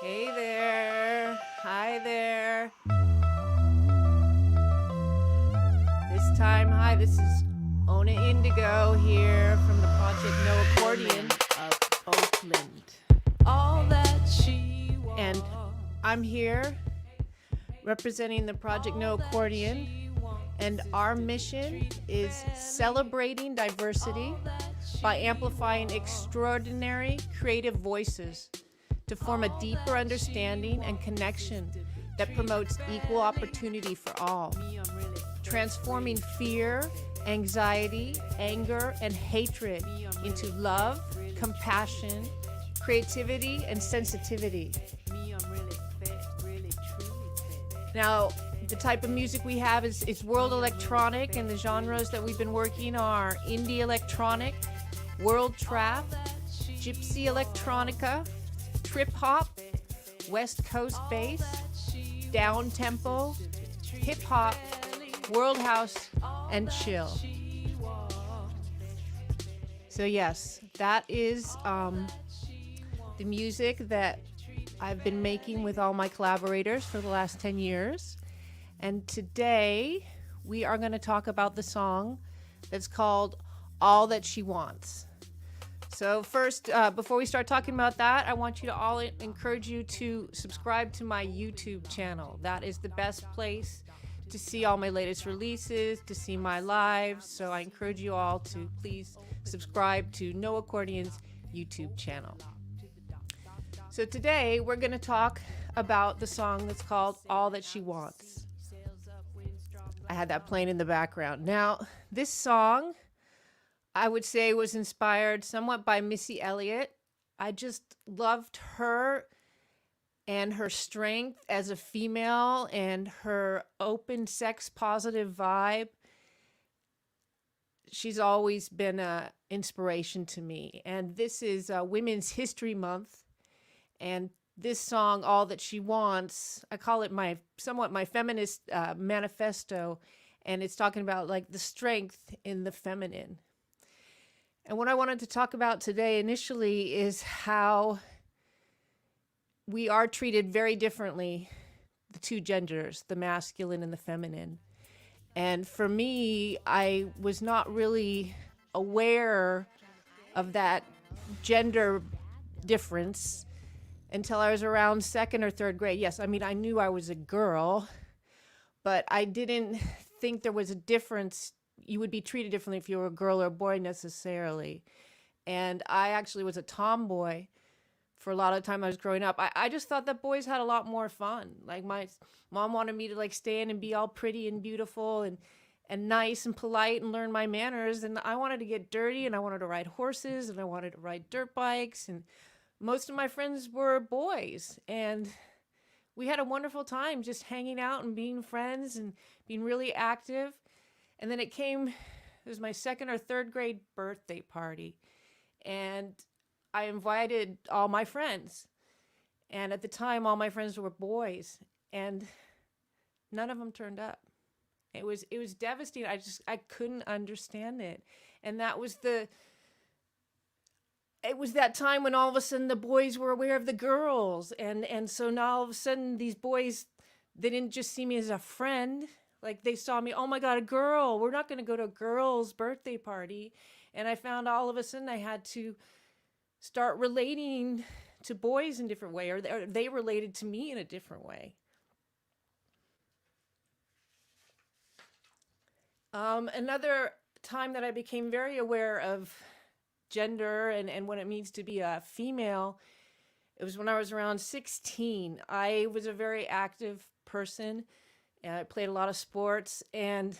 Hey there. Hi there. This is Ona Indigo here from the project No Accordion of Oakland. All that she wants. And I'm here representing the project No Accordion. And our mission is celebrating diversity by amplifying extraordinary creative voices to form a deeper understanding and connection that promotes equal opportunity for all, transforming fear, anxiety, anger, and hatred into love, compassion, creativity, and sensitivity. Now, the type of music we have is world electronic, and the genres that we've been working are indie electronic, world trap, gypsy electronica, trip hop, West Coast bass, down tempo, hip hop, world house, and chill. So yes, that is the music that I've been making with all my collaborators for the last 10 years. And today we are going to talk about the song that's called All That She Wants. So first, before we start talking about that, I want you to all encourage you to subscribe to my YouTube channel. That is the best place to see all my latest releases, to see my lives. So I encourage you all to please subscribe to No Accordion's YouTube channel. So today we're going to talk about the song that's called All That She Wants. I had that playing in the background. Now, this song, I would say, was inspired somewhat by Missy Elliott. I just loved her and her strength as a female and her open sex positive vibe. She's always been an inspiration to me. And this is Women's History Month. And this song, All That She Wants, I call it my feminist manifesto. And it's talking about like the strength in the feminine. And what I wanted to talk about today initially is how we are treated very differently, the two genders, the masculine and the feminine. And for me, I was not really aware of that gender difference until I was around second or third grade. Yes, I mean, I knew I was a girl, but I didn't think there was a difference. You would be treated differently if you were a girl or a boy necessarily. And I actually was a tomboy for a lot of the time I was growing up. I just thought that boys had a lot more fun. Like my mom wanted me to like stand and be all pretty and beautiful and nice and polite and learn my manners. And I wanted to get dirty, and I wanted to ride horses, and I wanted to ride dirt bikes. And most of my friends were boys, and we had a wonderful time just hanging out and being friends and being really active. And then it was my second or third grade birthday party, and I invited all my friends. And at the time, all my friends were boys, and none of them turned up. It was devastating. I couldn't understand it. And it was that time when all of a sudden the boys were aware of the girls. And so now all of a sudden these boys, they didn't just see me as a friend. Like they saw me, oh my God, a girl. We're not going to go to a girl's birthday party. And I found all of a sudden I had to start relating to boys in a different way, or they related to me in a different way. Another time that I became very aware of gender and what it means to be a female, it was when I was around 16. I was a very active person, and I played a lot of sports, and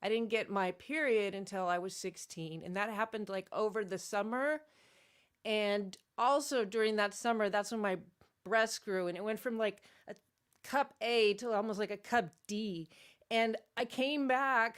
I didn't get my period until I was 16. And that happened like over the summer. And also during that summer, that's when my breast grew, and it went from like a cup A to almost like a cup D. And I came back,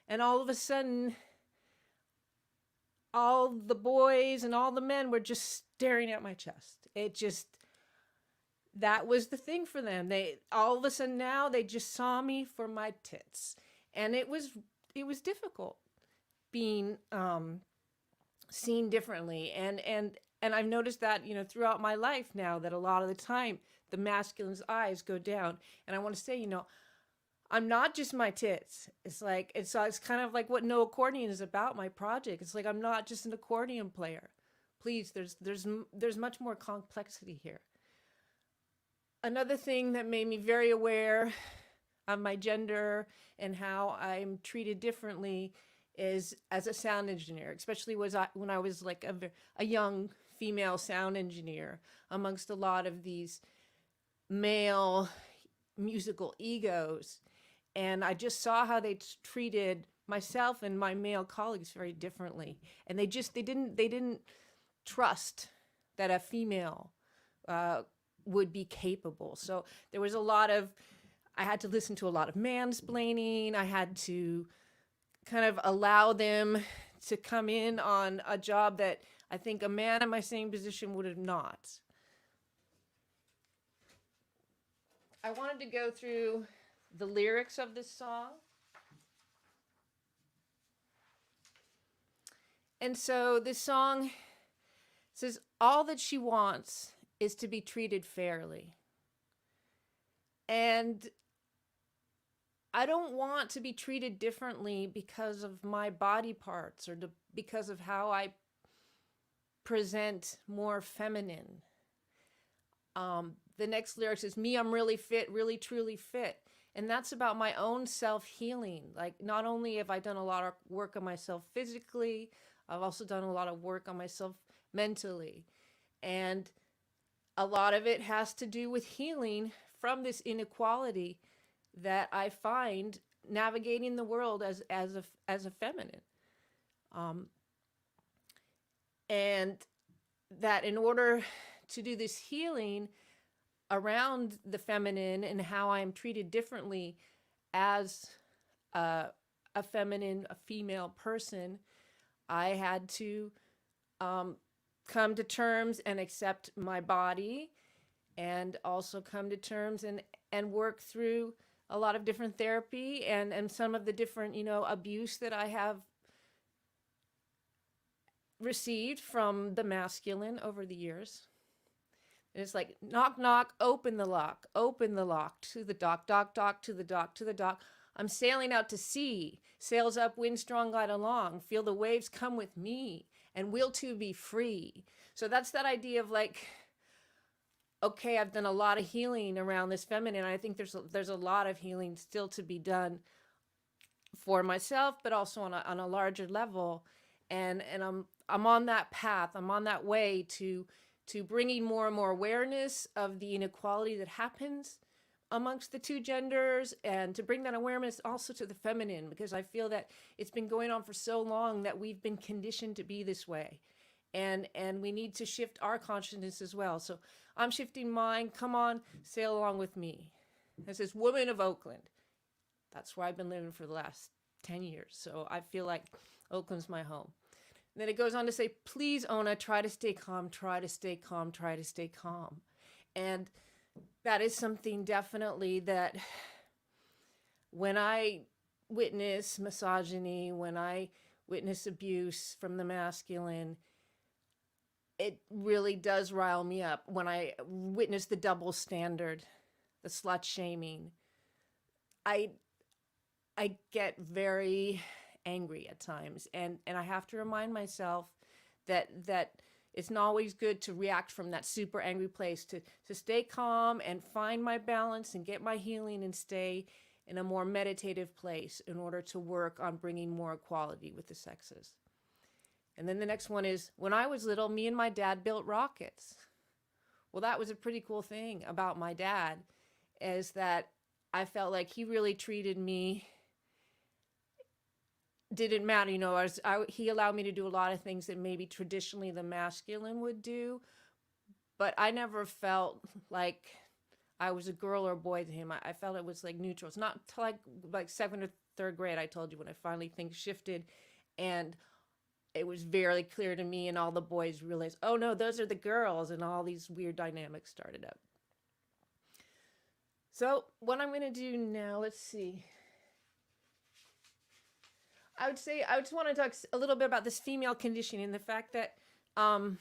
and all of a sudden, all the boys and all the men were just staring at my chest. That was the thing for them. They all of a sudden now they just saw me for my tits. And it was difficult being seen differently. And I've noticed that, you know, throughout my life now, that a lot of the time the masculine's eyes go down. And I want to say, you know, I'm not just my tits. It's like it's kind of like what No Accordion is about, my project. It's like I'm not just an accordion player. Please, there's much more complexity here. Another thing that made me very aware of my gender and how I'm treated differently is as a sound engineer, especially when I was like a young female sound engineer amongst a lot of these male musical egos. And I just saw how they treated myself and my male colleagues very differently. And they didn't trust that a female would be capable. So there was I had to listen to a lot of mansplaining. I had to kind of allow them to come in on a job that I think a man in my same position would have not. I wanted to go through the lyrics of this song. And so this song says, all that she wants is to be treated fairly. And I don't want to be treated differently because of my body parts or because of how I present more feminine. The next lyric says, me, I'm really fit, really, truly fit. And that's about my own self-healing. Like, not only have I done a lot of work on myself physically, I've also done a lot of work on myself mentally. And a lot of it has to do with healing from this inequality that I find navigating the world as a feminine. And that in order to do this healing around the feminine and how I'm treated differently as a female person, I had to come to terms and accept my body, and also come to terms and work through a lot of different therapy and some of the different, you know, abuse that I have received from the masculine over the years. And it's like, knock, knock, open the lock to the dock, dock, dock, to the dock, to the dock. I'm sailing out to sea, sails up, wind strong, glide along, feel the waves come with me, and we'll too be free. So that's that idea of like, okay, I've done a lot of healing around this feminine. I think there's a lot of healing still to be done for myself, but also on a larger level. And I'm on that path. I'm on that way to bringing more and more awareness of the inequality that happens amongst the two genders, and to bring that awareness also to the feminine, because I feel that it's been going on for so long that we've been conditioned to be this way. And we need to shift our consciousness as well. So I'm shifting mine. Come on, sail along with me. This is Woman of Oakland. That's where I've been living for the last 10 years. So I feel like Oakland's my home. And then it goes on to say, please, Ona, try to stay calm, try to stay calm, try to stay calm. And that is something definitely that when I witness misogyny, when I witness abuse from the masculine, it really does rile me up. When I witness the double standard, the slut shaming, I get very angry at times, and I have to remind myself that it's not always good to react from that super angry place, to stay calm and find my balance and get my healing and stay in a more meditative place in order to work on bringing more equality with the sexes. And then the next one is, when I was little, me and my dad built rockets. Well, that was a pretty cool thing about my dad, is that I felt like he really treated me, didn't matter, you know, he allowed me to do a lot of things that maybe traditionally the masculine would do, but I never felt like I was a girl or a boy to him. I felt it was like neutral. It's not till like second or third grade, I told you, when I finally things shifted, and it was very clear to me and all the boys realized, oh no, those are the girls, and all these weird dynamics started up. So what I'm going to do now, let's see. I would say I just want to talk a little bit about this female conditioning and the fact that um,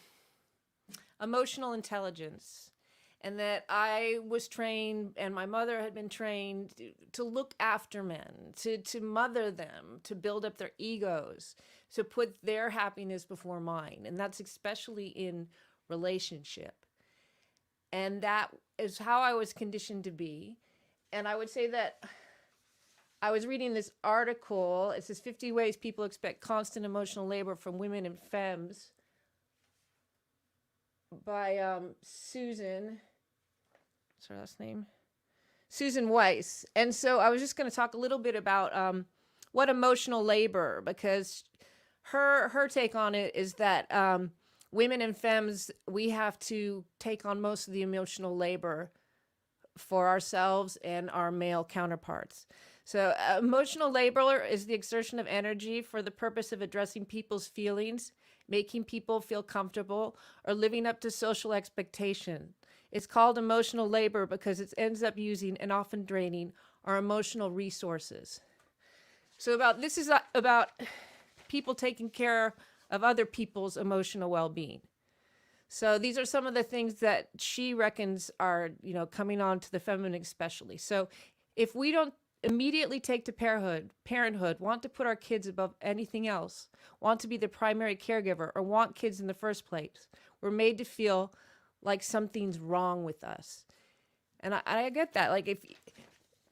emotional intelligence, and that I was trained and my mother had been trained to look after men, to mother them, to build up their egos, to put their happiness before mine. And that's especially in relationship. And that is how I was conditioned to be. And I would say that I was reading this article. It says 50 ways people expect constant emotional labor from women and femmes by Susan. What's her last name? Susan Weiss. And so I was just going to talk a little bit about what emotional labor, because her take on it is that women and femmes, we have to take on most of the emotional labor for ourselves and our male counterparts. So emotional labor is the exertion of energy for the purpose of addressing people's feelings, making people feel comfortable, or living up to social expectation. It's called emotional labor because it ends up using and often draining our emotional resources. So this is about people taking care of other people's emotional well-being. So these are some of the things that she reckons are, coming on to the feminine especially. So if we don't immediately take to parenthood, want to put our kids above anything else, want to be the primary caregiver, or want kids in the first place, we're made to feel like something's wrong with us. And I get that. Like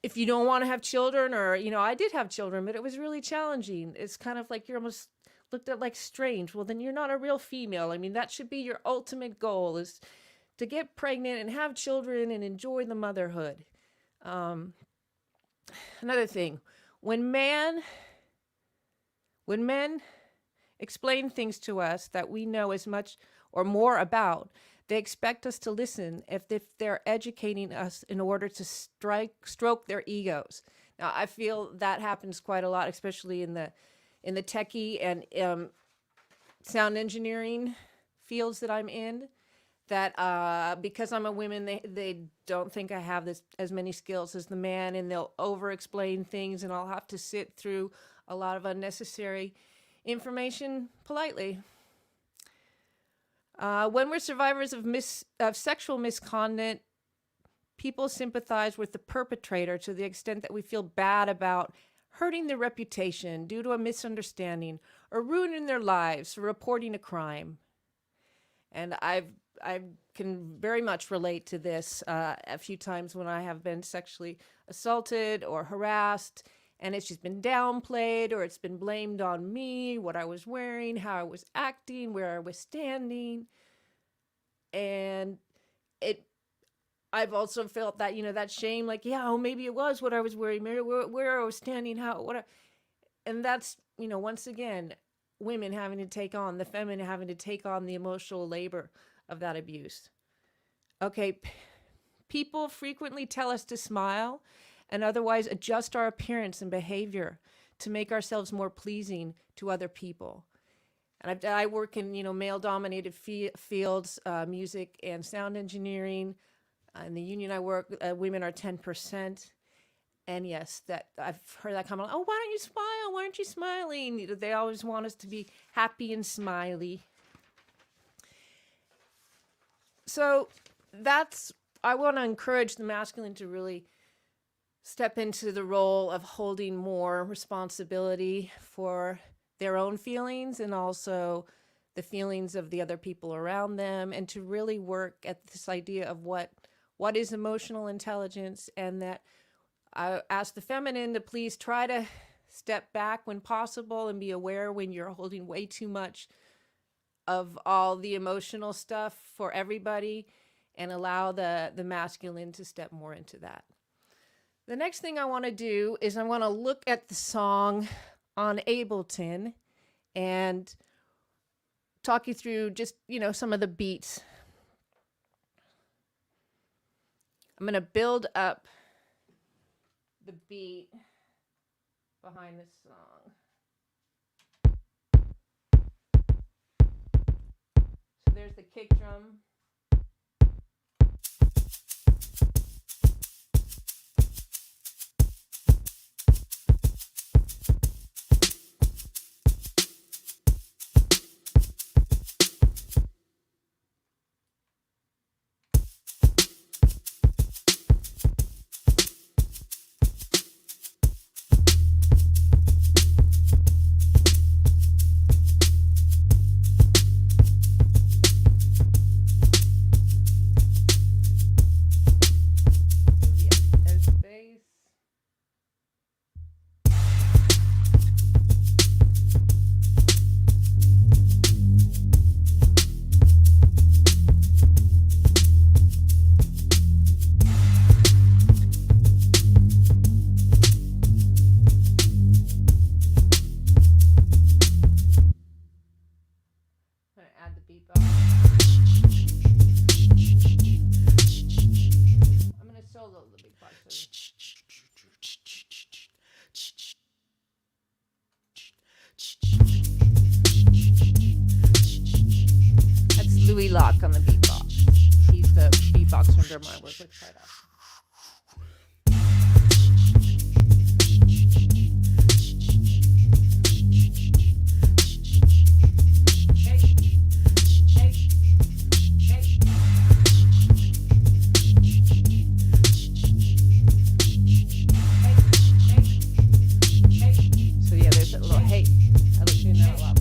if you don't want to have children, or, I did have children, but it was really challenging. It's kind of like you're almost looked at like strange. Well, then you're not a real female. I mean, that should be your ultimate goal, is to get pregnant and have children and enjoy the motherhood. Another thing, when men explain things to us that we know as much or more about, they expect us to listen if they're educating us in order to stroke their egos. Now, I feel that happens quite a lot, especially in the techie and sound engineering fields that I'm in, that because I'm a woman, they don't think I have as many skills as the man, and they'll over-explain things, and I'll have to sit through a lot of unnecessary information politely. When we're survivors of sexual misconduct, people sympathize with the perpetrator to the extent that we feel bad about hurting their reputation due to a misunderstanding, or ruining their lives for reporting a crime. And I can very much relate to this a few times when I have been sexually assaulted or harassed, and it's just been downplayed, or it's been blamed on me, what I was wearing, how I was acting, where I was standing. And I've also felt that, that shame, like, maybe it was what I was wearing, maybe where I was standing, and that's, once again, women having to take on, the feminine having to take on the emotional labor of that abuse. Okay, people frequently tell us to smile and otherwise adjust our appearance and behavior to make ourselves more pleasing to other people. And I work in, male-dominated fields, music and sound engineering. In the union I work, women are 10%. And yes, that I've heard that comment, oh, why don't you smile? Why aren't you smiling? They always want us to be happy and smiley. So I want to encourage the masculine to really step into the role of holding more responsibility for their own feelings and also the feelings of the other people around them, and to really work at this idea of what is emotional intelligence, and that I ask the feminine to please try to step back when possible and be aware when you're holding way too much of all the emotional stuff for everybody, and allow the masculine to step more into that. The next thing I want to do is I want to look at the song on Ableton and talk you through just, some of the beats. I'm going to build up the beat behind this song. So there's the kick drum. after my work. Let's try it out. So yeah, there's that little hey. I was doing that a lot.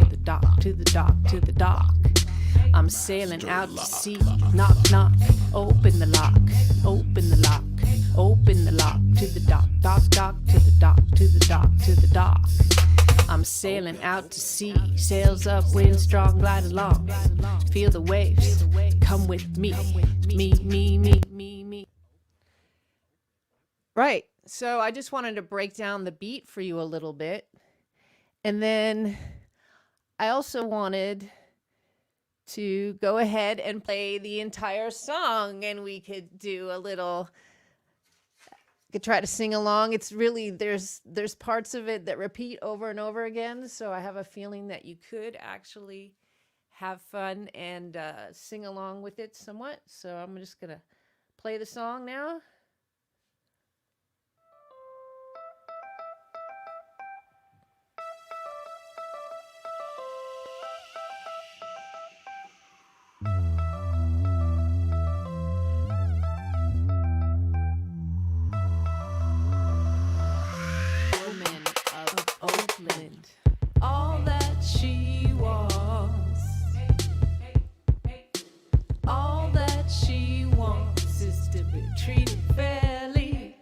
The dock, to the dock, to the dock. I'm sailing out to sea. Knock, knock. Open the lock. Open the lock. Open the lock. To the dock, dock, dock. To the dock, to the dock, to the dock. I'm sailing out to sea. Sails up, wind strong, glide along. Feel the waves. Come with me. Me. Right. So I just wanted to break down the beat for you a little bit. And then I also wanted to go ahead and play the entire song, and we could do a little, could try to sing along. It's really, there's parts of it that repeat over and over again. So I have a feeling that you could actually have fun and sing along with it somewhat. So I'm just going to play the song now. All that she wants, all that she wants is to be treated fairly.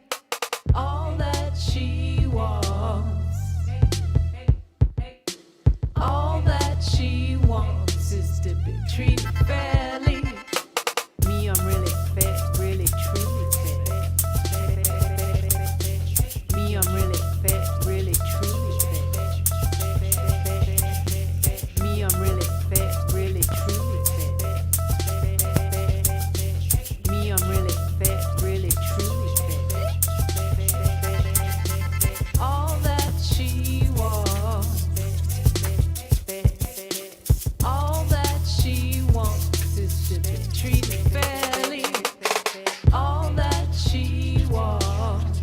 All that she wants, all that she wants is to be treated fairly. Me, I'm really fair, really truly fair. Me, I'm really fair, really truly fair. Me, I'm really fair, really truly fair. Me, I'm really fair, really truly fair. All that she wants, all that she wants is to be treated fairly. All that she wants,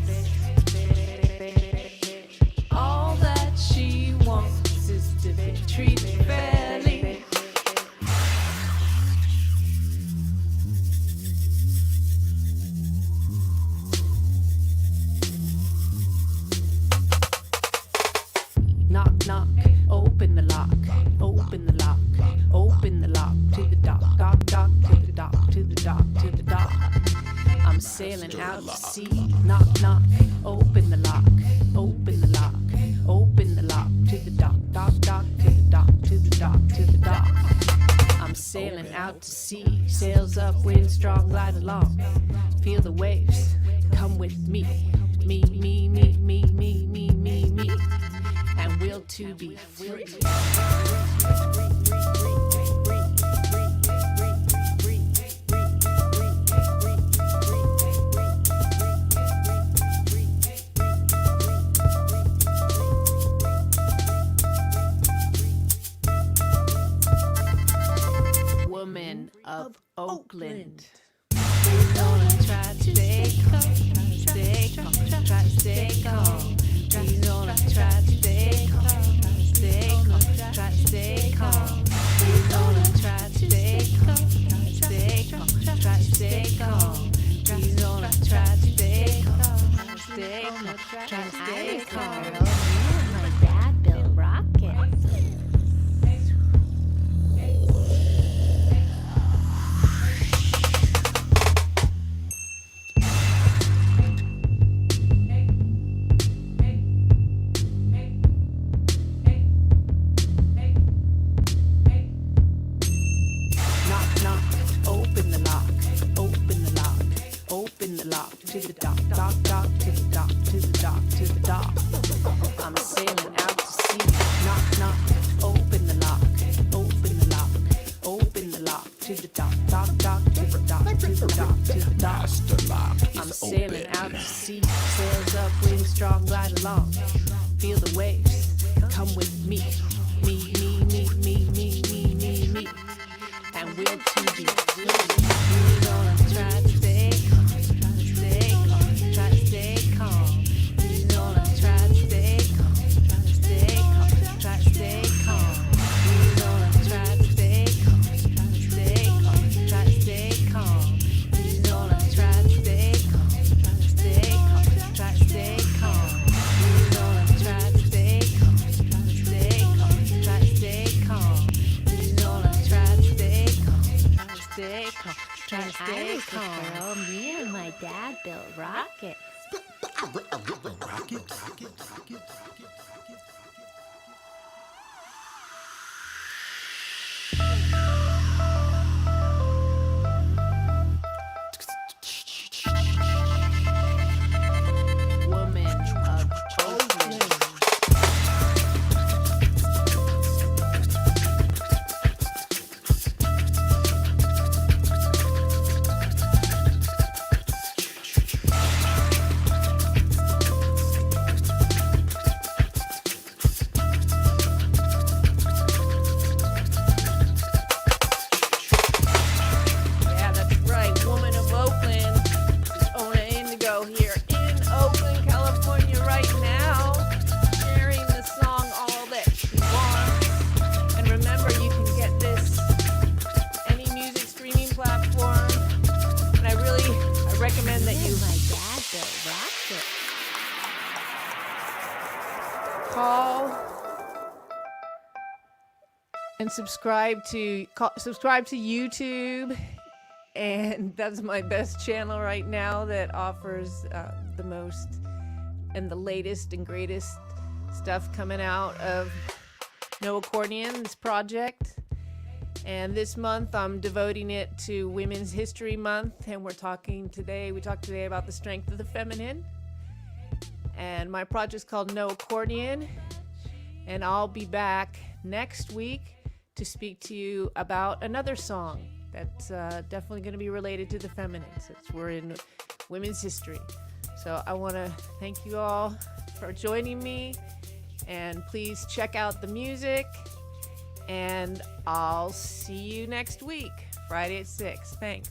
all that she wants is to be treated fairly. Knock, knock, open the lock, open the lock, open the lock. To the dock, dock, dock, to the dock, to the dock, to the dock. I'm sailing out to sea. Knock, knock, open the lock, open the lock, open the lock. To the dock, dock, dock, to the dock, to the dock, to the dock. I'm sailing out to sea. Sails up, wind strong, glide along. Feel the waves. Come with me. Me. And we'll two be free. Woman of Oakland. Please don't try to stay calm, try to stay calm. Please don't try to stay calm, try to stay calm. Please don't try to stay calm, try to stay calm. Please don't try to stay calm, try to stay calm. My dad built rockets. Knock, knock, open the lock, open the lock, open the lock. To the dock, dock, dock, to the dock, to the dock, to the dock. I'm sailing out to sea. Knock, knock, open the lock, open the lock, open the lock. To the dock, dock, dock, to the dock, to the dock, to the dock. I'm sailing out to sea, sails up, wind strong, glide along. Feel the waves, come with me, me, me, me, me, me, me, me, me. And we'll to be we're gonna try to stay calm, try to stay calm, try to stay calm. We're gonna try to stay calm, try to stay calm, try to stay calm. We're gonna try to stay calm, try to stay calm, try to stay calm. We're gonna try to stay calm, try to stay calm, try to stay calm. We're gonna try to stay calm, try to stay calm, try to stay calm. We're gonna try to stay calm, try to stay calm, try When to I stay was a calm. girl, me and my dad built rockets. Woman of Oakland. Yeah, that's right. Woman of Oakland. It's Ona Indigo here in Oakland, California right now, sharing the song All That She Wants. And remember, you can get this any music streaming platform. And I recommend that Me you and my dad built rockets. Call and subscribe to YouTube, and that's my best channel right now that offers the most and the latest and greatest stuff coming out of No Accordion, this project. And this month I'm devoting it to Women's History Month, and we talked today about the strength of the feminine. And my project's called No Accordion, and I'll be back next week to speak to you about another song that's definitely going to be related to the feminine, since we're in women's history. So I want to thank you all for joining me, and please check out the music, and I'll see you next week, Friday at 6. Thanks.